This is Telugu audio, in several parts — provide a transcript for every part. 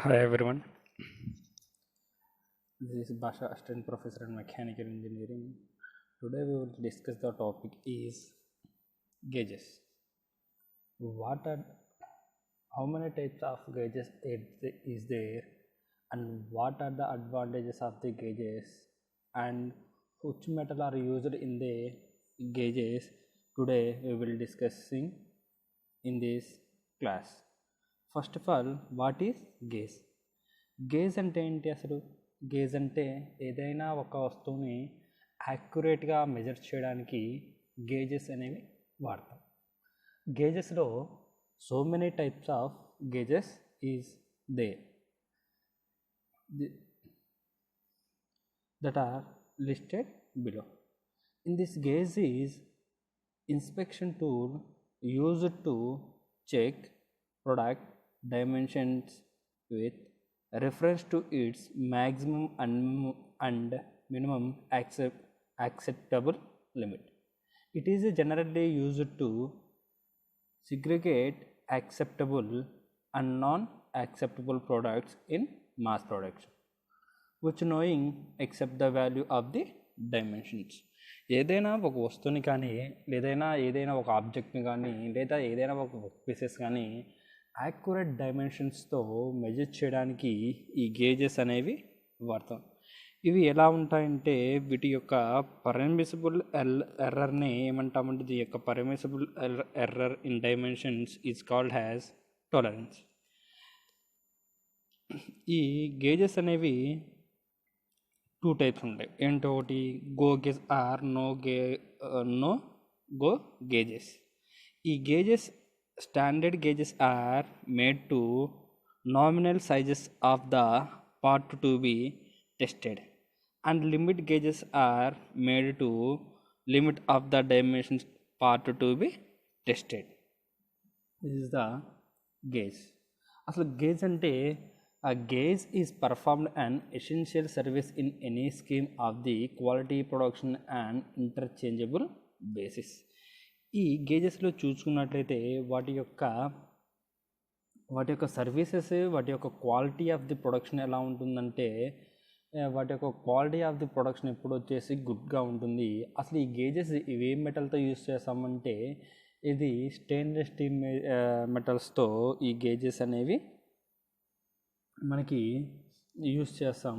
Hi everyone, this is Basha, Assistant Professor in Mechanical Engineering. Today we will discuss the topic is gauges. What are how many types of gauges is there, and what are the advantages of the gauges, and which metal are used in the gauges? Today we will discussing in this class. First of all, what is gauge? Gauge అంటే ఏంటి అసలు? గేజ్ అంటే ఏదైనా ఒక వస్తువుని యాక్యురేట్గా మెజర్ చేయడానికి గేజెస్ అనేవి వాడతాం. గేజెస్లో so many types of gauges is they that are listed below. In this gauge is inspection tool used to check product dimensions with reference to its maximum and minimum acceptable limit. It is generally used to segregate acceptable and non-acceptable products in mass production, which knowing accept the value of the dimensions. ఏదైనా ఒక వస్తువుని కానీ ఏదైనా ఒక ఆబ్జెక్ట్ని కానీ లేదా ఏదైనా ఒక వర్క్ పీసెస్ కానీ యాక్యురేట్ డైమెన్షన్స్తో మెజర్ చేయడానికి ఈ గేజెస్ అనేవి వాడతాం. ఇవి ఎలా ఉంటాయంటే వీటి యొక్క పర్మిసిబుల్ ఎర్రర్ని ఏమంటామంటే ఈ యొక్క permissible error in dimensions is called has tolerance. ఈ గేజెస్ అనేవి టూ టైప్స్ ఉంటాయి. ఏంటో ఒకటి go gauge or no go gauges. ఈ gauges standard gauges are made to nominal sizes of the part to be tested and limit gauges are made to limit of the dimensions part to be tested. This is the gauge. అసలు గేజ్ అంటే a gauge is performed an essential service in any scheme of the quality production and interchangeable basis. ఈ గేజెస్లో చూసుకున్నట్లయితే వాటి యొక్క సర్వీసెస్, వాటి యొక్క క్వాలిటీ ఆఫ్ ది ప్రొడక్షన్ ఎలా ఉంటుందంటే వాటి యొక్క క్వాలిటీ ఆఫ్ ది ప్రొడక్షన్ ఎప్పుడు వచ్చేసి గుడ్గా ఉంటుంది. అసలు ఈ గేజెస్ ఇవి ఏ మెటల్తో యూస్ చేస్తామంటే ఇది స్టెయిన్లెస్ స్టీల్ మెటల్స్తో ఈ గేజెస్ అనేవి మనకి యూస్ చేస్తాం.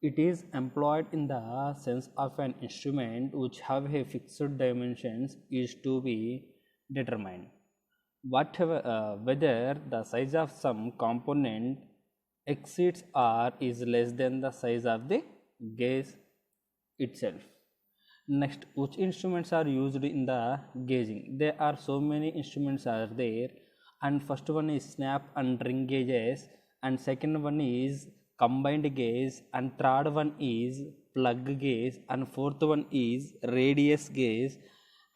It is employed in the sense of an instrument which have a fixed dimensions is to be determined whether the size of some component exceeds or is less than the size of the gauge itself. Next, which instruments are used in the gauging? There are so many instruments are there, and first one is snap and ring gauges, and second one is combined gauge, and third one is plug gauge, and fourth one is radius gauge,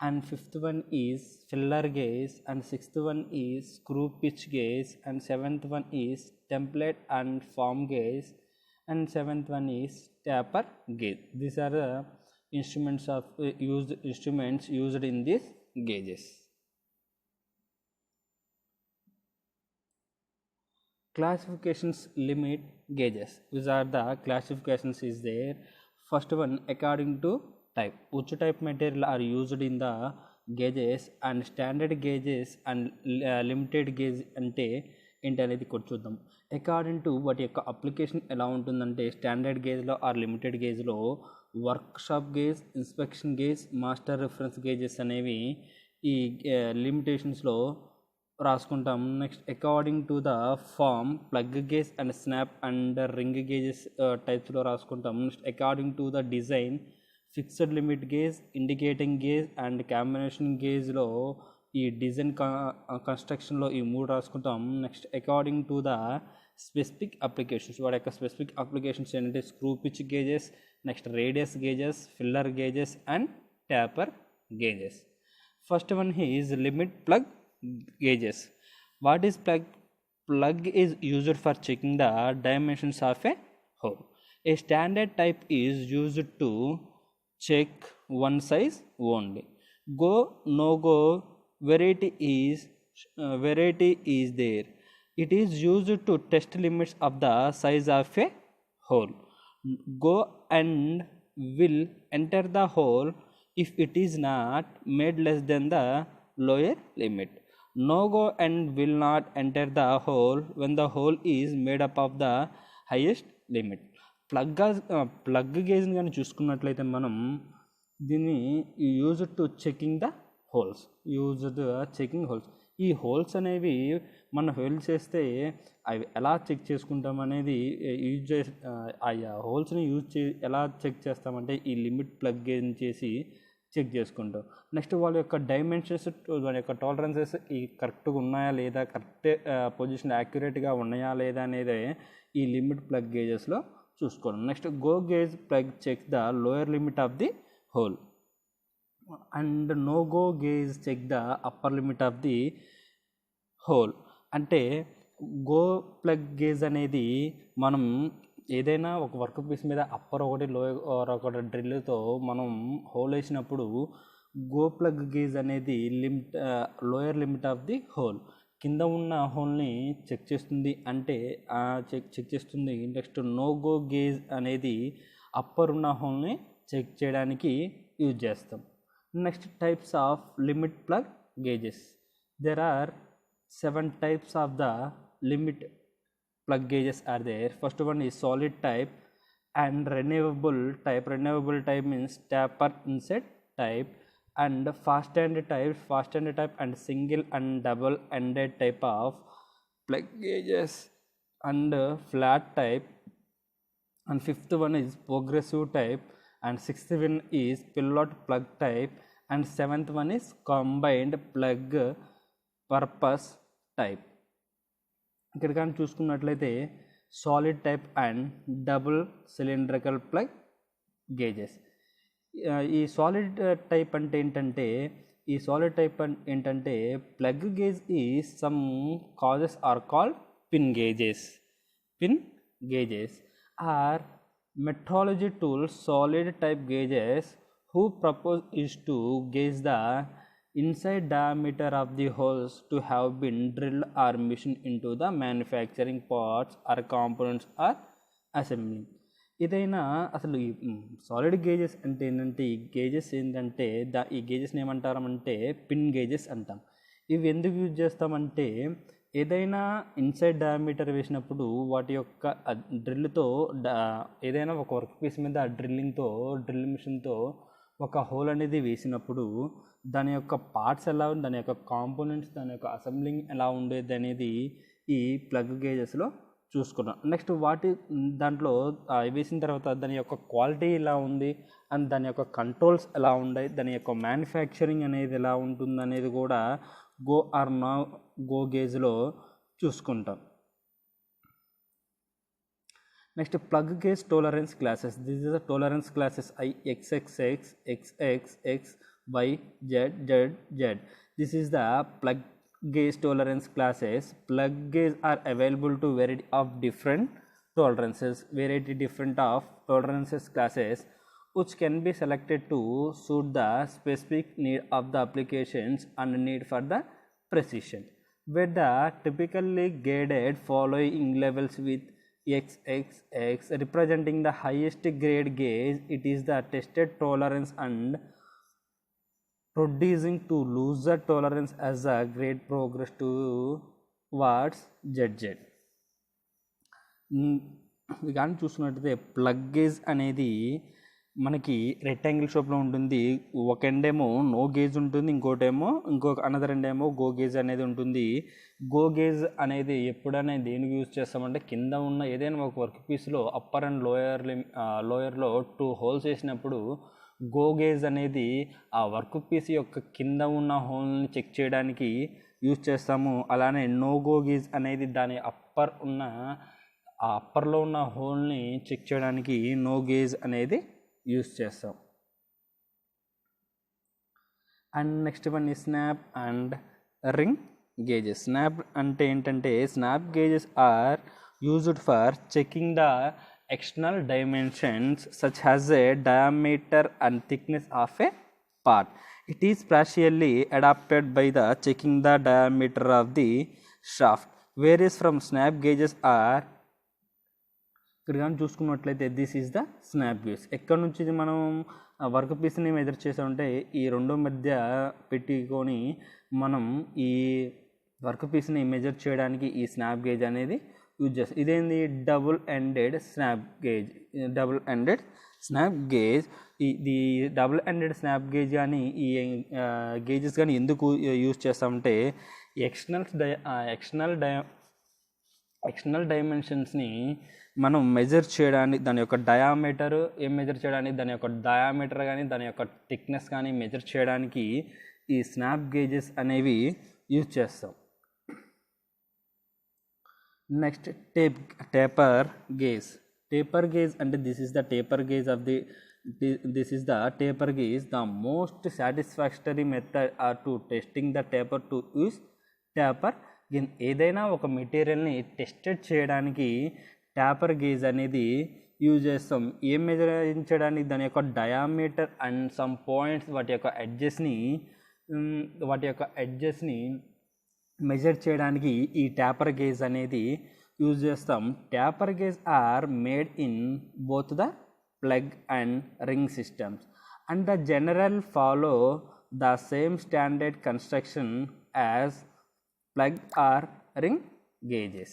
and fifth one is filler gauge, and sixth one is screw pitch gauge, and seventh one is template and form gauge, and seventh one is taper gauge. These are the instruments used in these gauges. Classifications limit gauges. These are the classifications is there. First one, according to type, which type material are used in the gauges, and standard gauges and limited gauge అంటే ఏంటి అనేది కూడా చూద్దాం. అకార్డింగ్ టు వాటి యొక్క అప్లికేషన్ ఎలా ఉంటుందంటే స్టాండర్డ్ గేజ్లో ఆర్ లిమిటెడ్ గేజ్లో workshop gauge, inspection gauge, master reference gauges అనేవి ఈ లిమిటేషన్స్లో రాసుకుంటాం. Next, according to the form plug gauge and snap and ring gauges టైప్స్లో రాసుకుంటాం. Next, according to the design fixed limit gauge, indicating gauge and combination గేజ్లో ఈ డిజైన్ కన్స్ట్రక్షన్లో ఈ మూడు రాసుకుంటాం. Next, according to the specific applications, వాడి యొక్క స్పెసిఫిక్ అప్లికేషన్స్ ఏంటంటే screw pitch gauges, next radius gauges, filler gauges and taper gauges. First one is limit plug gauges. What is plug? Plug is used for checking the dimensions of a hole. A standard type is used to check one size only. Go no go variety is there. It is used to test limits of the size of a hole. Go and will enter the hole if it is not made less than the lower limit. No go and will not enter the hole when the hole is made up of the highest limit. Plug గేజ్ని కానీ చూసుకున్నట్లయితే మనం దీన్ని use to checking the holes ఈ హోల్స్ అనేవి మనం ఫెయిల్ చేస్తే అవి ఎలా చెక్ చేసుకుంటాం అనేది యూజ్ చేసి ఆ హోల్స్ని ఎలా చెక్ చేస్తామంటే ఈ లిమిట్ ప్లగ్ గేజ్ చేసి చెక్ చేసుకుంటాం. నెక్స్ట్ వాళ్ళ యొక్క డైమెన్షన్స్, వాళ్ళ యొక్క టాలరెన్సెస్ ఈ కరెక్ట్గా ఉన్నాయా లేదా, కరెక్ట్ పొజిషన్ యాక్యురేట్గా ఉన్నాయా లేదా అనేది ఈ లిమిట్ ప్లగ్ గేజెస్లో చూసుకోవడం. Next go gauge plug check the lower limit of the hole and no go gauge check the upper limit of the hole. అంటే గో ప్లగ్ గేజ్ అనేది మనం ఏదైనా ఒక వర్క్ పీస్ మీద అప్పర్ ఒకటి లోయర్ ఒకటి డ్రిల్తో మనం హోల్ వేసినప్పుడు గో ప్లగ్ గేజ్ అనేది lower limit of the hole, కింద ఉన్న హోల్ని చెక్ చేస్తుంది. అంటే చెక్ చేస్తుంది. నెక్స్ట్ నో గో గేజ్ అనేది అప్పర్ ఉన్న హోల్ని చెక్ చేయడానికి యూజ్ చేస్తాం. Next types of limit plug gauges. There are 7 types of the limit plug gauges are there. First one is solid type and renewable type. Renewable type means taper inset type, and fast end type and single and double ended type of plug gauges, and flat type, and fifth one is progressive type, and sixth one is pilot plug type, and seventh one is combined plug purpose type. ఇక్కడ కానీ చూసుకున్నట్లయితే solid type and double cylindrical plug gauges. ఈ సాలిడ్ టైప్ అంటే ఏంటంటే ప్లగ్ గేజ్ ఈ some gauges are called pin gauges or metrology tools. Solid type gauges who propose is to gauge the inside diameter of the holes to have been drilled or machined into the manufacturing parts or components or assembly. ఇదైనా అసలు ఈ సాలిడ్ గేజెస్ అంటే ఏంటంటే ఈ గేజెస్ ఏంటంటే ఈ గేజెస్ని ఏమంటారంటే పిన్ గేజెస్ అంటాం. ఇవి ఎందుకు యూజ్ చేస్తామంటే ఏదైనా ఇన్సైడ్ డయామీటర్ వేసినప్పుడు వాటి యొక్క డ్రిల్తో ఏదైనా ఒక వర్క్ పీస్ మీద డ్రిల్ మిషన్తో ఒక హోల్ అనేది వేసినప్పుడు దాని యొక్క పార్ట్స్ ఎలా ఉంది, దాని యొక్క కాంపోనెంట్స్, దాని యొక్క అసెంబ్లింగ్ ఎలా ఉండేది అనేది ఈ ప్లగ్ గేజెస్లో చూసుకున్నాం. నెక్స్ట్ దాంట్లో వేసిన తర్వాత దాని యొక్క క్వాలిటీ ఎలా ఉంది అండ్ దాని యొక్క కంట్రోల్స్ ఎలా ఉన్నాయి, దాని యొక్క మ్యానుఫ్యాక్చరింగ్ అనేది ఎలా ఉంటుంది అనేది కూడా గో ఆర్ నో గో గేజ్లో చూసుకుంటాం. Next plug gauge tolerance classes. This is the tolerance classes IXXX, XXX, Y, Z. This is the plug gauge tolerance classes. Plug gauge are available to variety different of tolerances classes, which can be selected to suit the specific need of the applications and need for the precision. Where the typically graded following levels with XXX representing the highest grade gauge, it is the tested tolerance, and producing to looser tolerance as the grade progress towards ZZ. కానీ చూసుకున్నట్టయితే ప్లగ్ గేజ్ అనేది మనకి రెక్టాంగిల్ షేప్లో ఉంటుంది. ఒక ఎండ్ ఏమో నో గేజ్ ఉంటుంది, అనదర్ ఎండ్ ఏమో గో గేజ్ అనేది ఉంటుంది. గో గేజ్ అనేది ఎప్పుడైనా దేనికి యూజ్ చేస్తామంటే కింద ఉన్న ఏదైనా ఒక వర్క్ పీస్లో అప్పర్ అండ్ లోయర్లో 2 హోల్స్ వేసినప్పుడు గో గేజ్ అనేది ఆ వర్క్ పీస్ యొక్క కింద ఉన్న హోల్ని చెక్ చేయడానికి యూజ్ చేస్తాము. అలానే నో గో గేజ్ అనేది దాని అప్పర్లో ఉన్న హోల్ని చెక్ చేయడానికి నో గేజ్ అనేది యూజ్ చేస్తాం. అండ్ నెక్స్ట్ వన్ ఈ snap and ring gauges. Snap అంటే ఏంటంటే snap gauges are used for checking the external dimensions such as a diameter and thickness of a part. It is partially adapted by the checking the diameter of the shaft. Various from snap gauges are, ఇక్కడ కానీ చూసుకున్నట్లయితే this is the snap gauge. ఎక్కడి నుంచి ఇది మనం వర్క్ పీస్ని మెజర్ చేసామంటే ఈ రెండు మధ్య పెట్టుకొని మనం ఈ వర్క్ పీస్ని మెజర్ చేయడానికి ఈ స్నాప్ గేజ్ అనేది యూజ్ చేస్తాం. ఇదేంది double ended snap gauge. Double ended snap gauge, ఇది డబుల్ ఎండెడ్ స్నాప్ గేజ్ కానీ ఈ గేజెస్ కానీ ఎందుకు యూజ్ చేస్తామంటే ఎక్స్టర్నల్ డైమెన్షన్స్ని మనం మెజర్ చేయడానికి, దాని యొక్క డయామీటర్ మెజర్ చేయడానికి, దాని యొక్క డయామీటర్ కానీ దాని యొక్క థిక్నెస్ కానీ మెజర్ చేయడానికి ఈ స్నాప్ గేజెస్ అనేవి యూజ్ చేస్తాం. Next taper gauge. Taper gauge అంటే this is the taper gauge the most satisfactory method or to testing the taper to use taper gauge. ఏదైనా ఒక మెటీరియల్ని టెస్టెడ్ చేయడానికి టేపర్ గేజ్ అనేది యూజ్ చేస్తాం. ఏం మెజరించడానికి, దాని యొక్క డయామీటర్ అండ్ సమ్ పాయింట్స్ వాటి యొక్క ఎడ్జెస్ని మెజర్ చేయడానికి ఈ టేపర్ గేజ్ అనేది యూజ్ చేస్తాం. Taper gauge are made in both the plug and ring systems and the general follow the same standard construction as plug or ring gauges.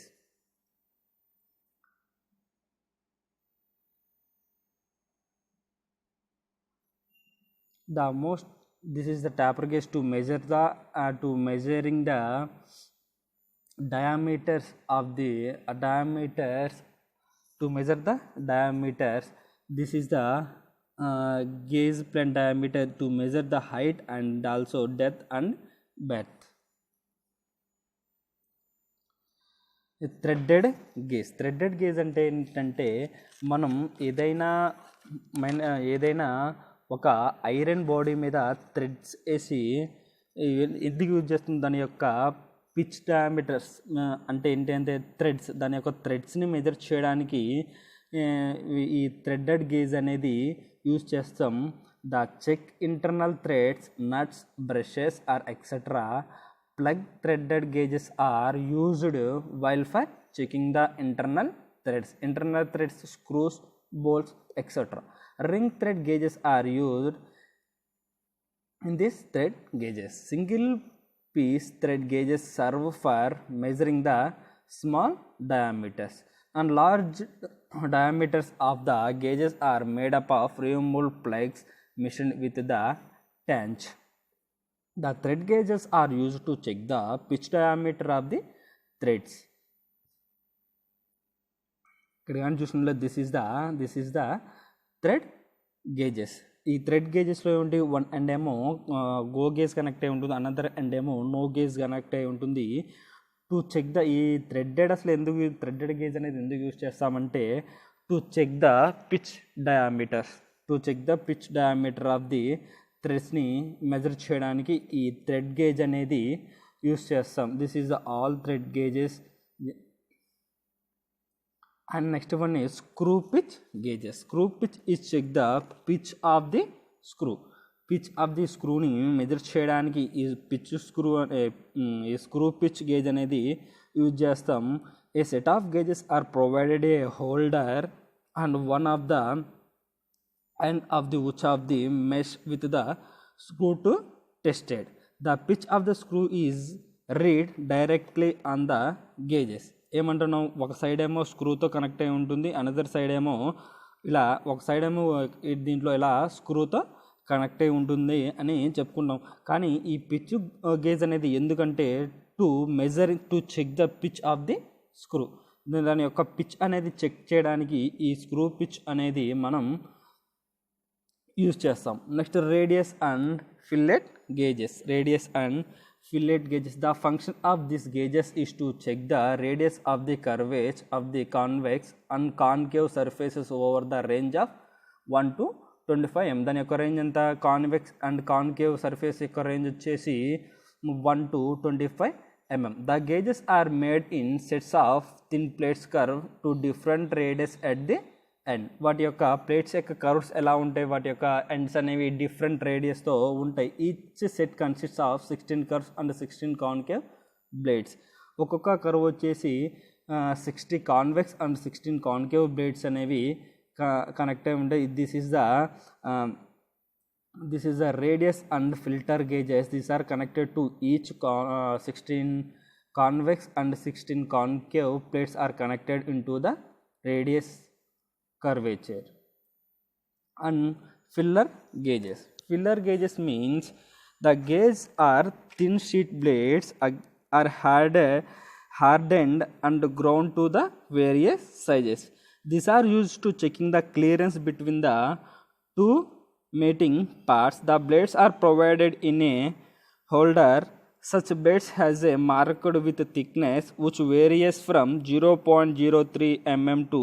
This is the taper gauge to measure the measuring the diameters of the to measure the diameters. This is the gauge plane diameter to measure the height and also depth and breadth. Threaded gauge అంటే ఏంటంటే మనం ఏదైనా ఒక ఐరన్ బాడీ మీద థ్రెడ్స్ వేసి ఎందుకు యూజ్ చేస్తుంది, దాని యొక్క పిచ్ డయామీటర్స్ అంటే ఏంటంటే థ్రెడ్స్, దాని యొక్క థ్రెడ్స్ని మెజర్ చేయడానికి ఈ థ్రెడెడ్ గేజ్ అనేది యూజ్ చేస్తాం. The check internal threads, nuts, brushes or etcetera. Plug threaded gauges are used while for checking the internal threads, screws, bolts, etc. Ring thread gauges are used in these thread gauges. Single piece thread gauges serve for measuring the small diameters, and large diameters of the gauges are made up of removable plugs machined with the tanch. The thread gauges are used to check the pitch diameter of the threads. ఇక్కడ కానీ చూసినట్లయితే this is the thread gauges. ఈ థ్రెడ్ గేజెస్లో ఏమిటి, వన్ ఎండ్ ఏమో గో గేజ్ కనెక్ట్ అయి ఉంటుంది, అనదర్ ఎండ్ ఏమో నో గేజ్ కనెక్ట్ అయి ఉంటుంది. టు చెక్ ద ఈ థ్రెడెడ్ అసలు ఎందుకు థ్రెడెడ్ గేజ్ అనేది ఎందుకు యూజ్ చేస్తామంటే to check the pitch diameter of the థ్రెడ్స్ని మెజర్ చేయడానికి ఈ థ్రెడ్ గేజ్ అనేది యూస్ చేస్తాం. This is the all thread gauges. And next one is screw pitch gauges. Screw pitch is check the pitch of the స్క్రూని మెజర్ చేయడానికి ఈ స్క్రూ పిచ్ గేజ్ అనేది యూజ్ చేస్తాం. A set of gauges are provided a holder and one of the end of the which of the mesh with the screw to tested. The pitch of the screw is read directly on the gauges. ఏమంటున్నాం, ఒక సైడ్ ఏమో స్క్రూతో కనెక్ట్ అయి ఉంటుంది, అనదర్ సైడ్ ఏమో ఇలా ఒక సైడ్ ఏమో దీంట్లో ఇలా స్క్రూతో కనెక్ట్ అయి ఉంటుంది అని చెప్పుకుంటాం. కానీ ఈ పిచ్ గేజ్ అనేది ఎందుకంటే to check the pitch of the screw, దాని యొక్క పిచ్ అనేది చెక్ చేయడానికి ఈ స్క్రూ పిచ్ అనేది మనం యూజ్ చేస్తాం. Next radius and fillet gauges. The function of these gauges is to check the radius of the curvature of the convex and concave surfaces over the range of 1 to 25 mm. దాని యొక్క రేంజ్ ఎంత, కాన్వెక్స్ అండ్ కాన్కేవ్ సర్ఫేస్ యొక్క రేంజ్ వచ్చేసి 1 to 25 mm. The gauges are made in sets of thin plates curved to different radius at the end. వాటి యొక్క ప్లేట్స్ యొక్క కర్వ్స్ ఎలా ఉంటాయి, వాటి యొక్క ఎండ్స్ అనేవి డిఫరెంట్ రేడియస్తో ఉంటాయి. Each set consists of 16 curves and 16 concave blades. ఒక్కొక్క కర్వ్ వచ్చేసి 60 కాన్వెక్స్ అండ్ 16 కాన్కేవ్ బ్లేడ్స్ అనేవి కనెక్ట్ అయి ఉంటాయి. This is the radius and filter gauges. These are connected to each 16 convex and 16 concave plates are connected into the radius curvature. And filler gauges. Filler gauges means the gauges are thin sheet blades are hardened and ground to the various sizes. These are used to checking the clearance between the two mating parts. The blades are provided in a holder. Such blades has a marked with thickness which varies from 0.03 mm to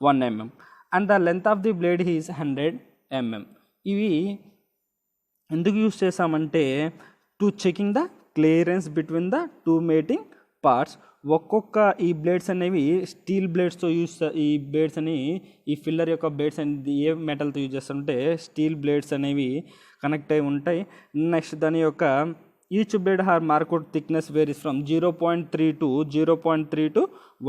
1 mm and the length of the blade is 100 mm. ఇవి ఎందుకు యూస్ చేసామంటే to checking the clearance between the two mating parts. ఒక్కొక్క ఈ బ్లేడ్స్ అనేవి స్టీల్ బ్లేడ్స్తో ఈ బ్లేడ్స్ అని ఈ ఫిల్లర్ యొక్క బ్లేడ్స్ అనేది ఏ మెటల్తో యూజ్ చేస్తుంటే స్టీల్ బ్లేడ్స్ అనేవి కనెక్ట్ అయి ఉంటాయి. నెక్స్ట్ దాని యొక్క each blade are marked thickness varies from 0.3 to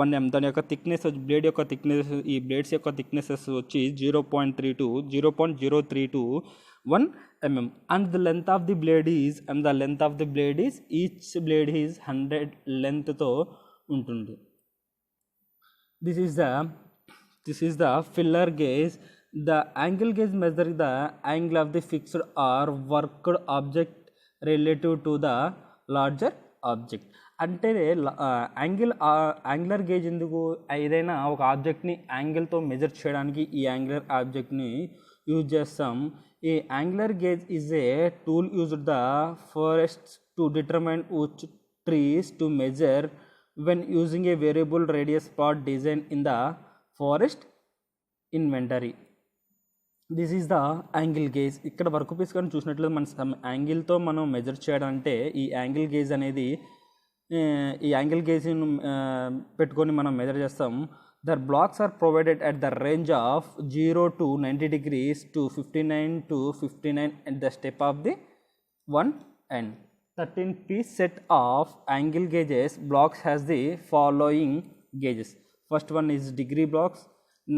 1 mm. దాని యొక్క థిక్నెస్ బ్లేడ్ యొక్క థిక్నెస్ ఈ బ్లేడ్స్ యొక్క థిక్నెసెస్ వచ్చి 0.3 to 0.03 to 1 mm and the length of the blade is each blade is 100 length తో ఉంటుంది. This is the filler gauge. The angle gauge measures the angle of the fixed or worked object relative to the larger object. అంటే యాంగులర్ గేజ్ ఎందుకు, ఏదైనా ఒక ఆబ్జెక్ట్ని యాంగిల్తో మెజర్ చేయడానికి ఈ యాంగులర్ ఆబ్జెక్ట్ని యూజ్ చేస్తాం. A angular gauge is a tool used the forests to determine which trees to measure when using a variable radius plot design in the forest inventory. This is the angle gauge. ఇక్కడ వర్క్ పీస్ కానీ చూసినట్లయితే మన యాంగిల్తో మనం మెజర్ చేయడం అంటే ఈ యాంగిల్ గేజ్ అనేది ఈ యాంగిల్ గేజ్ని పెట్టుకొని మనం మెజర్ చేస్తాం. The blocks are provided at the range of 0 to 90 degrees to 59 to 59 at the step of the one end. 13-piece set of angle gauges blocks has the following gauges. First one is degree blocks,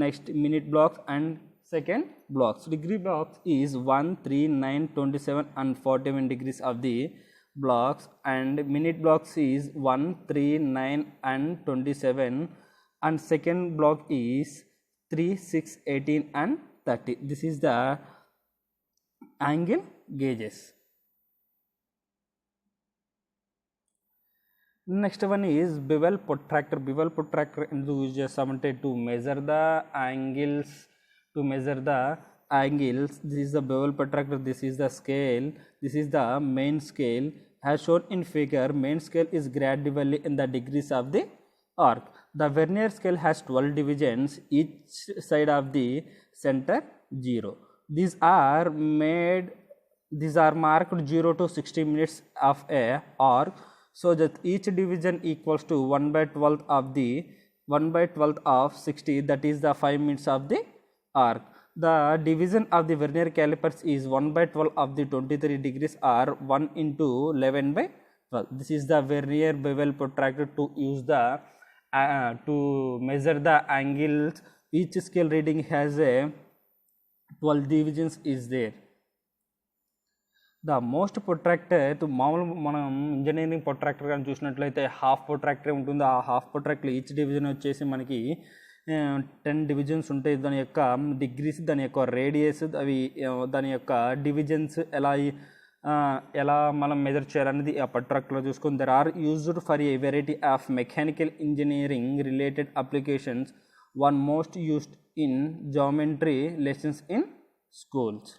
next minute blocks and second blocks. Degree blocks is 1, 3, 9, 27 and 41 degrees of the blocks and minute blocks is 1, 3, 9 and 27 and second block is 3, 6, 18 and 30. This is the angle gauges. Next one is bevel protractor. Bevel protractor ఎందుకు యూజ్ చేస్తామంటే to measure the angles. This is the bevel protractor. This is the scale. This is the main scale. As shown in figure, main scale is gradually in the degrees of the arc. The vernier scale has 12 divisions, each side of the center 0. These are marked 0 to 60 minutes of a arc, so that each division equals to 1/12 of 60, that is the 5 minutes of the arc. The division of the vernier calipers is 1/12 of the 23 degrees or 1 into 11/12. This is the vernier bevel protractor to use the to measure the angles. Each scale reading has a 12 divisions is there. The most protractor మామూలు మనం ఇంజనీరింగ్ ప్రొట్రాక్టర్ కానీ చూసినట్లయితే హాఫ్ ప్రొట్రాక్టర్ ఉంటుంది. ఆ హాఫ్ ప్రొట్రాక్టర్ ఈచ్ డివిజన్ వచ్చేసి మనకి 10 డివిజన్స్ ఉంటాయి. దాని యొక్క డిగ్రీస్, దాని యొక్క రేడియస్, అవి దాని యొక్క డివిజన్స్ ఎలా మనం మెజర్ చేయాలనేది ఆ ప్రొట్రాక్టర్లో చూసుకొని there are used for a variety of mechanical engineering related applications. One most used in geometry lessons in schools.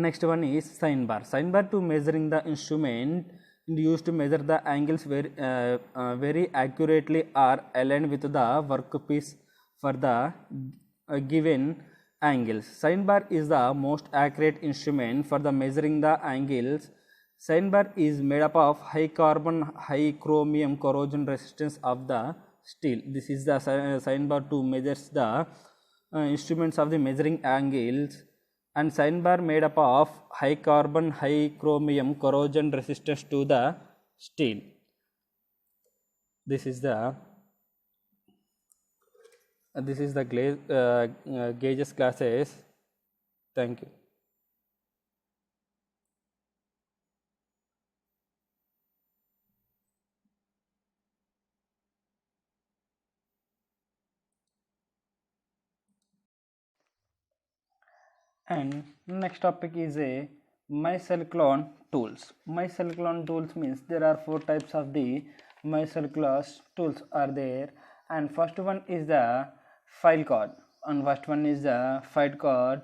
Next one is sine bar. Sine bar to measuring the instrument used to measure the angles very accurately are aligned with the workpiece for the given angles. Sine bar is the most accurate instrument for the measuring the angles. Sine bar is made up of high carbon, high chromium corrosion resistance of the steel. This is the sine bar to measure the instruments of the measuring angles. And sine bar made up of high carbon, high chromium corrosion resistance to the steel. this is the gauges classes. Thank you. And next topic is a MyCellClone tools. MyCellClone tools means there are 4 types of the MyCellClone tools are there, and first one is the file card, and first one is the file card,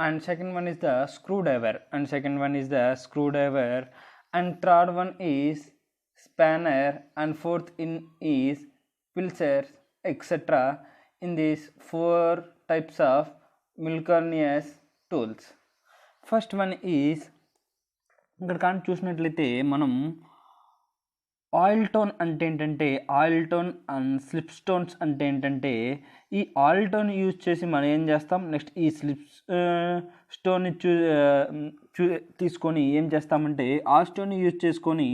and second one is the screwdriver, and second one is the screwdriver, and third one is spanner, and fourth in is pilcher, etc. In these 4 types of miscellaneous tools. First one is ఇక్కడ కానీ చూసినట్లయితే మనం ఆయిల్ టోన్ అంటే ఏంటంటే, oil tone and slip stones అంటే ఏంటంటే, ఈ ఆయిల్ టోన్ యూజ్ చేసి మనం ఏం చేస్తాం, నెక్స్ట్ ఈ స్లిప్ స్టోన్ని తీసుకొని ఏం చేస్తామంటే, ఆ స్టోన్ని యూజ్ చేసుకొని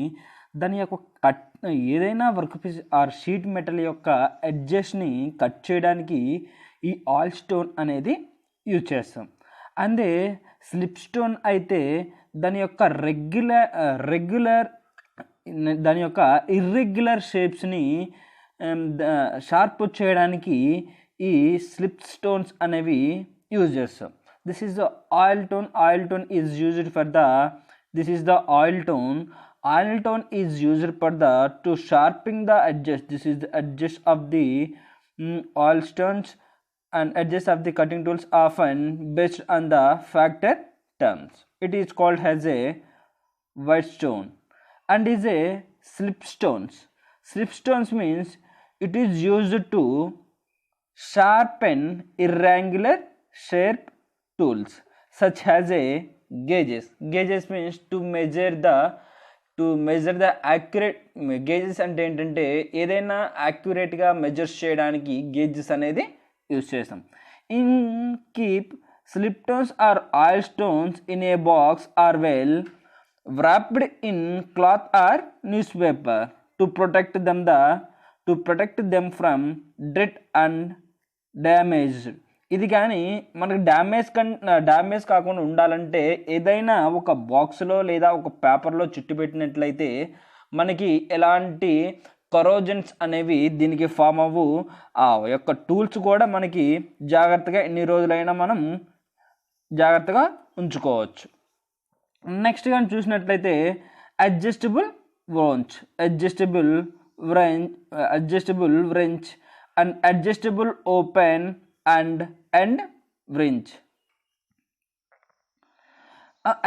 దాని యొక్క ఏదైనా work piece or sheet metal యొక్క ఎడ్జెస్ని కట్ చేయడానికి ఈ ఆయిల్ స్టోన్ అనేది యూజ్ చేస్తాం. అందే స్లిప్ స్టోన్ అయితే దాని యొక్క రెగ్యులర్ దాని యొక్క ఇర్రెగ్యులర్ షేప్స్ని షార్ప్ చేయడానికి ఈ స్లిప్ స్టోన్స్ అనేవి యూజ్ చేస్తాం. This is the oil tone. Oil tone is used for the this is the oil tone. Oil tone is used for to sharpening the edges. This is the edges of the oil stones, and edges of the cutting tools often based on the factor terms. It is called as a white stone and is a slip stones. Slip stones means it is used to sharpen irregular shape tools such as a gauges. Gauges means to measure the accurate gauges అంటే ఏంటంటే ఏదైనా యాక్యురేట్గా మెజర్స్ చేయడానికి గేజెస్ అనేది యూజ్ చేస్తాం. In keep slip stones or oil stones in a box or well wrapped in cloth or newspaper to protect them from dirt and damage. ఇది కానీ మనకు డ్యామేజ్ కాకుండా ఉండాలంటే ఏదైనా ఒక బాక్స్లో లేదా ఒక పేపర్లో చుట్టి పెట్టినట్లయితే మనకి ఎలాంటి కరోజన్స్ అనేవి దీనికి ఫామ్ అవ్వు. ఆ యొక్క టూల్స్ కూడా మనకి జాగ్రత్తగా ఎన్ని రోజులైనా మనం జాగ్రత్తగా ఉంచుకోవచ్చు. నెక్స్ట్ కానీ చూసినట్లయితే adjustable wrench and adjustable open and end wrench.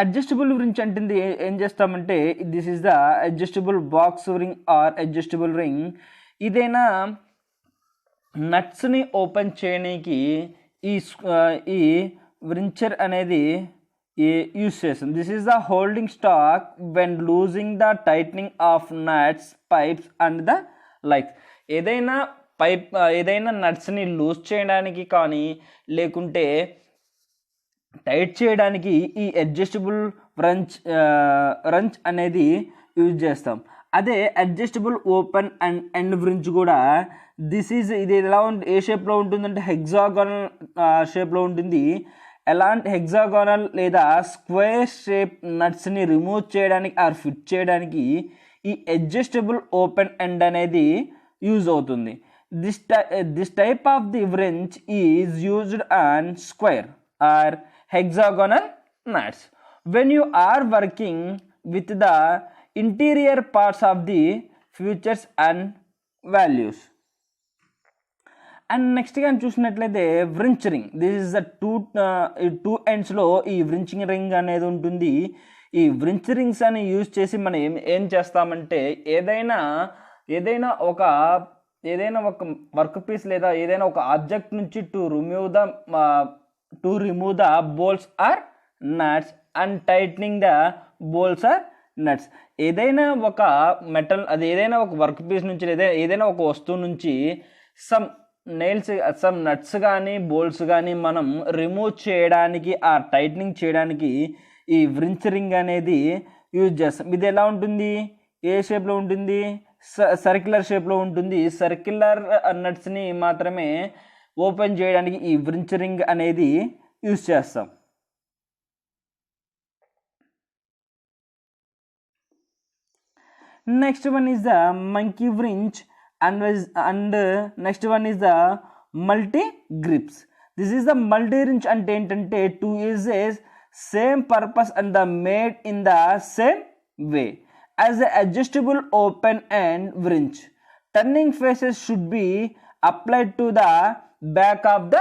Adjustable wrench అంటే ఏం చేస్తామంటే, this is the adjustable box ring or adjustable ring. ఇదైనా నట్స్ని ఓపెన్ చేయడానికి ఈ wrencher అనేది యూస్ చేస్తాం. This is the holding stock when loosing the tightening of nuts, pipes and the likes. ఏదైనా నట్స్ని లూజ్ చేయడానికి కానీ లేకుంటే టైట్ చేయడానికి ఈ అడ్జస్టబుల్ wrench అనేది యూజ్ చేస్తాం. అదే adjustable open and end wrench కూడా ఇది ఎలా ఏ షేప్లో ఉంటుందంటే హెక్సాగోనల్ షేప్లో ఉంటుంది. ఎలాంటి హెక్సాగోనల్ లేదా స్క్వేర్ షేప్ నట్స్ని రిమూవ్ చేయడానికి ఆర్ ఫిట్ చేయడానికి ఈ అడ్జస్టబుల్ ఓపెన్ ఎండ్ అనేది యూజ్ అవుతుంది. This type of the wrench is used on square or hexagonal nuts when you are working with the interior parts of the features and values. And next కానీ చూసినట్లయితే wrench ring. This is the two ఎండ్స్లో ఈ wrenching రింగ్ అనేది ఉంటుంది. ఈ wrench rings అని యూజ్ చేసి మనం ఏం చేస్తామంటే ఏదైనా ఒక వర్క్ పీస్ లేదా ఏదైనా ఒక ఆబ్జెక్ట్ నుంచి to remove the bolts or nuts and tightening the bolts or nuts. ఏదైనా ఒక మెటల్, అది ఏదైనా ఒక వర్క్ పీస్ నుంచి లేదా ఏదైనా ఒక వస్తువు నుంచి సమ్ నట్స్ కానీ బోల్స్ కానీ మనం రిమూవ్ చేయడానికి ఆ టైట్నింగ్ చేయడానికి ఈ wrench ring అనేది యూజ్ చేస్తాం. ఇది ఎలా ఉంటుంది, ఏ షేప్లో ఉంటుంది, సర్క్యులర్ షేప్లో ఉంటుంది. సర్క్యులర్ నట్స్ని మాత్రమే ఓపెన్ చేయడానికి ఈ వ్రించ్ రింగ్ అనేది యూజ్ చేస్తాం. Next one is the monkey wrench and next one is the multi grips. This is the multi wrench అంటే ఏంటంటే two uses same purpose and the made in the same way as the adjustable open and wrench. Turning faces should be applied to the back of the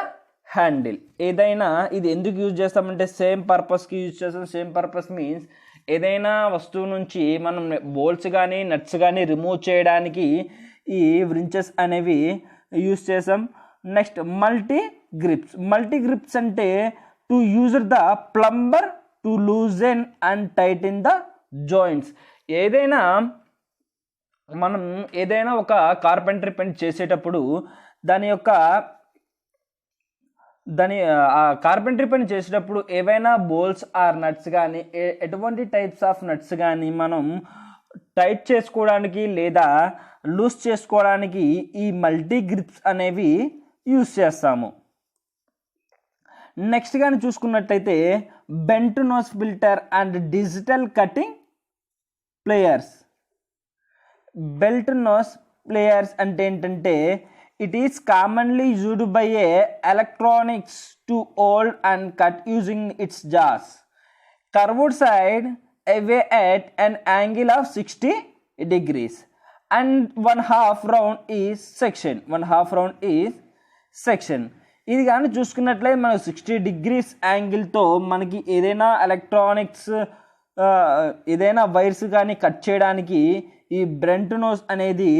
handle. ఏదైనా ఇది ఎందుకు యూజ్ చేస్తామంటే సేమ్ పర్పస్కి యూజ్ చేస్తాం. సేమ్ పర్పస్ మీన్స్ ఏదైనా వస్తువు నుంచి మనం బోల్ట్స్ కానీ నట్స్ కానీ రిమూవ్ చేయడానికి ఈ వ్రించెస్ అనేవి యూజ్ చేసాం. Next multi grips. Multi grips అంటే to use the plumber to loosen and tighten the joints. మనం ఏదైనా ఒక కార్పెంటరీ పని చేసేటప్పుడు కార్పెంటరీ పని చేసేటప్పుడు ఏవైనా బోల్స్ ఆర్ నట్స్ కానీ ఎటువంటి టైప్స్ ఆఫ్ నట్స్ కానీ మనం టైట్ చేసుకోవడానికి లేదా లూజ్ చేసుకోవడానికి ఈ మల్టీ గ్రిప్స్ అనేవి యూజ్ చేస్తాము. నెక్స్ట్ కానీ చూసుకున్నట్లయితే bent nose filter and digital cutting pliers. Belt nose pliers అంటే ఏంటంటే it is commonly used by electronics to hold and cut using its jaws. Curved side away at an angle of 60 degrees and one half round is section. ఇది కానీ చూసుకున్నట్లయితే మనకు 60 degrees యాంగిల్తో మనకి ఏదైనా ఎలక్ట్రానిక్స్ ఏదైనా వైర్స్ కానీ కట్ చేయడానికి ఈ బ్రెంట్ నోస్ అనేది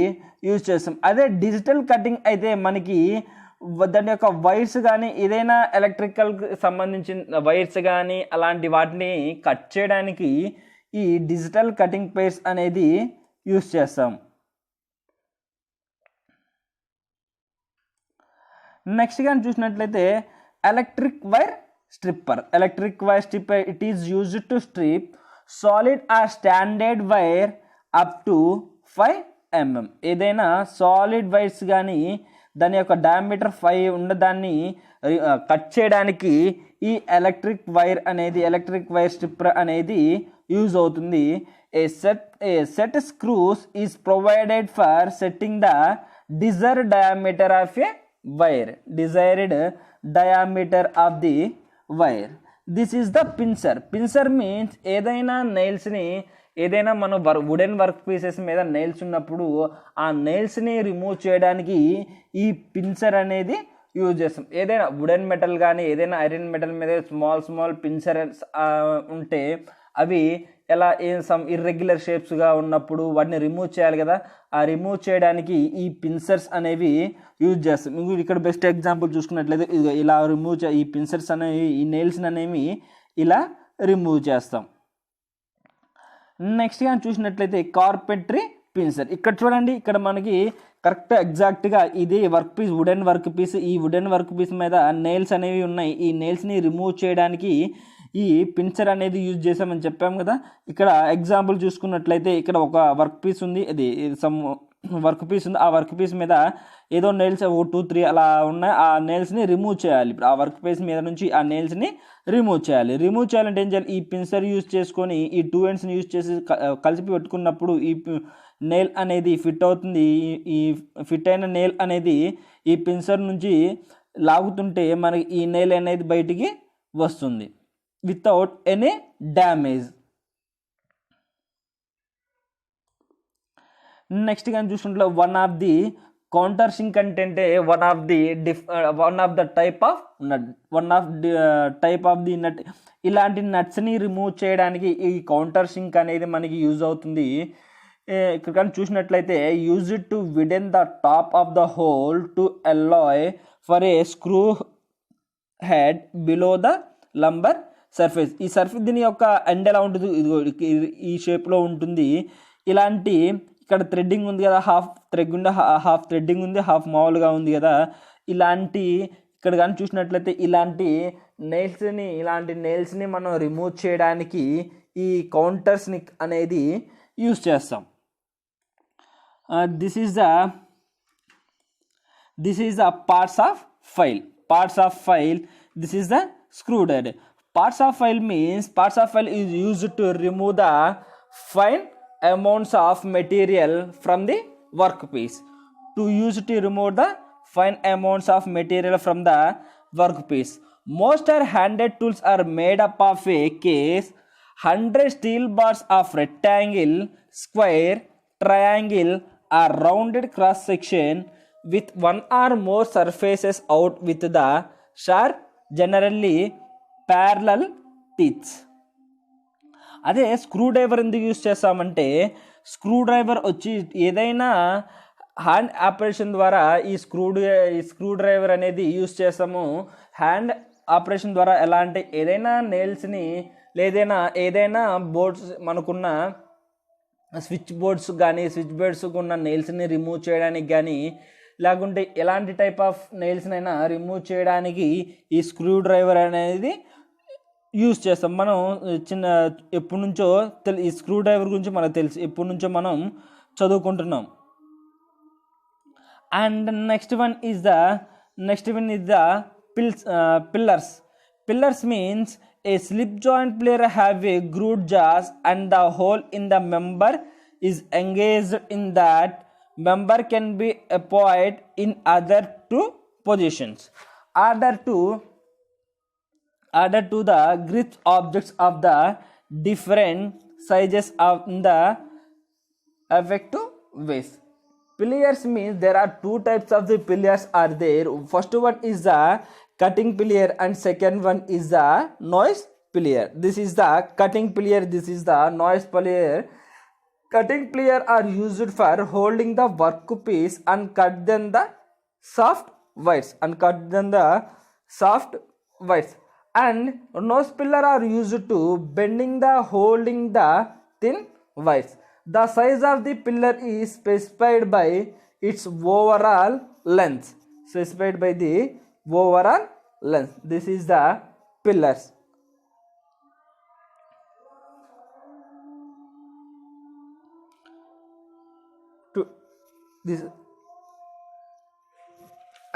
యూజ్ చేస్తాం. అదే డిజిటల్ కటింగ్ అయితే మనకి దాని యొక్క వైర్స్ కానీ ఏదైనా ఎలక్ట్రికల్ సంబంధించిన వైర్స్ కానీ అలాంటి వాటిని కట్ చేయడానికి ఈ డిజిటల్ కటింగ్ ప్లేయర్స్ అనేది యూజ్ చేస్తాం. నెక్స్ట్ కానీ చూసినట్లయితే electric wire stripper. It is used to strip solid or standard wire up to 5 mm. ఏదైనా సాలిడ్ వైర్స్ కానీ దాని యొక్క డయామీటర్ 5 ఉన్నదాన్ని కట్ చేయడానికి ఈ ఎలక్ట్రిక్ వైర్ స్ట్రిప్పర్ అనేది యూజ్ అవుతుంది. A set screws is provided for setting the desired diameter of a wire. This is the pincer. Pincer means ఏదైనా మనం వుడెన్ వర్క్ పీసెస్ మీద నెయిల్స్ ఉన్నప్పుడు ఆ నెయిల్స్ని రిమూవ్ చేయడానికి ఈ పిన్సర్ అనేది యూజ్ చేస్తాం. ఏదైనా వుడెన్ మెటల్ కానీ ఏదైనా ఐరన్ మెటల్ మీద స్మాల్ పిన్సర్స్ ఉంటే అవి ఎలా సమ్ ఇర్రెగ్యులర్ షేప్స్గా ఉన్నప్పుడు వాటిని రిమూవ్ చేయాలి కదా. ఆ రిమూవ్ చేయడానికి ఈ పిన్సర్స్ అనేవి యూజ్ చేస్తాం. మీకు ఇక్కడ బెస్ట్ ఎగ్జాంపుల్ చూసుకున్నట్లయితే ఇలా ఈ పిన్సర్స్ అనేవి ఈ నెయిల్స్ అనేవి ఇలా రిమూవ్ చేస్తాం. నెక్స్ట్ కానీ చూసినట్లయితే కార్పెంటరీ పిన్సర్. ఇక్కడ చూడండి, ఇక్కడ మనకి కరెక్ట్ ఎగ్జాక్ట్గా ఇది work piece wooden work piece. ఈ వుడెన్ వర్క్ పీస్ మీద నెయిల్స్ అనేవి ఉన్నాయి. ఈ నెయిల్స్ని రిమూవ్ చేయడానికి ఈ పిన్సర్ అనేది యూజ్ చేసామని చెప్పాము కదా. ఇక్కడ ఎగ్జాంపుల్ చూసుకున్నట్లయితే ఇక్కడ ఒక వర్క్ పీస్ ఉంది, వర్క్ పీస్ ఉంది. ఆ వర్క్ పీస్ మీద ఏదో నెయిల్స్ 1, 2, 3 అలా ఉన్నాయి. ఆ నెయిల్స్ని రిమూవ్ చేయాలి. ఇప్పుడు ఆ వర్క్ పీస్ మీద నుంచి ఆ నెయిల్స్ని రిమూవ్ చేయాలంటే ఏం చేయాలి? ఈ పిన్సర్ యూజ్ చేసుకొని ఈ 2 ఎండ్స్ని యూజ్ చేసి కలిపి పెట్టుకున్నప్పుడు ఈ నెయిల్ అనేది ఫిట్ అవుతుంది. ఈ ఫిట్ అయిన నెయిల్ అనేది ఈ పిన్సర్ నుంచి లాగుతుంటే మనకి ఈ నెయిల్ అనేది బయటికి వస్తుంది వితౌట్ ఎనీ డ్యామేజ్. నెక్స్ట్ కానీ చూసుకుంటే one of the countersink అంటే one of the type of the nut. ఇలాంటి నట్స్ని రిమూవ్ చేయడానికి ఈ కౌంటర్ సింక్ అనేది మనకి యూజ్ అవుతుంది. ఇక్కడ కానీ చూసినట్లయితే use it to widen the top of the hole to allow for a screw head below the lumber surface. ఈ సర్ఫేస్ దీని యొక్క ఎండ్ ఎలా ఉంటుంది? ఈ షేప్లో ఉంటుంది. ఇలాంటి ఇక్కడ థ్రెడ్డింగ్ ఉంది కదా, హాఫ్ థ్రెడ్డింగ్ ఉంది, హాఫ్ మామూలుగా ఉంది కదా. ఇలాంటి ఇక్కడ కానీ చూసినట్లయితే ఇలాంటి నెయిల్స్ని మనం రిమూవ్ చేయడానికి ఈ కౌంటర్ స్నిక్ అనేది యూజ్ చేస్తాం. this is the parts of file. This is the screwdriver. Parts of file is used to remove the fine amounts of material from the workpiece. Remove the fine amounts of material from the workpiece. Most handheld tools are made up of a case, 100 steel bars of rectangle, square, triangle or rounded cross section with one or more surfaces out with the sharp, generally parallel teeth. అదే స్క్రూ డ్రైవర్ ఎందుకు యూస్ చేస్తామంటే, స్క్రూ డ్రైవర్ వచ్చి ఏదైనా హ్యాండ్ ఆపరేషన్ ద్వారా ఈ స్క్రూ డ్రైవర్ అనేది యూస్ చేస్తాము. హ్యాండ్ ఆపరేషన్ ద్వారా ఎలా అంటే ఏదైనా నెయిల్స్ని ఏదైనా బోర్డ్స్ మనకున్న స్విచ్ బోర్డ్స్ ఉన్న నెయిల్స్ని రిమూవ్ చేయడానికి కానీ, లేకుంటే ఎలాంటి టైప్ ఆఫ్ నెయిల్స్నైనా రిమూవ్ చేయడానికి ఈ స్క్రూ డ్రైవర్ అనేది యూస్ చేస్తాం. మనం ఎప్పటి నుంచో ఈ స్క్రూ డ్రైవర్ గురించి మనకు తెలుసు, ఎప్పటి నుంచో మనం చదువుకుంటున్నాం. And next one is the pillars. Pillars means a slip joint player have a grooved jaws and the hole in the member is engaged in that member can be applied in other two positions order to the grip objects of the different sizes of the effective ways. Pillars means there are two types of the pillars are there. First one is the cutting pillar and second one is the noise pillar. This is the cutting pillar, this is the noise pillar. Cutting pillar are used for holding the workpiece and cut them the soft wires and nose pillar are used to bending the holding the thin wires. The size of the pillar is specified by its overall length. This is the pillars.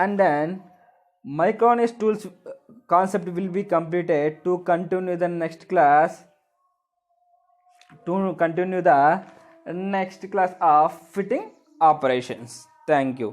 And then Micronist tools concept will be completed to continue the next class of fitting operations. Thank you.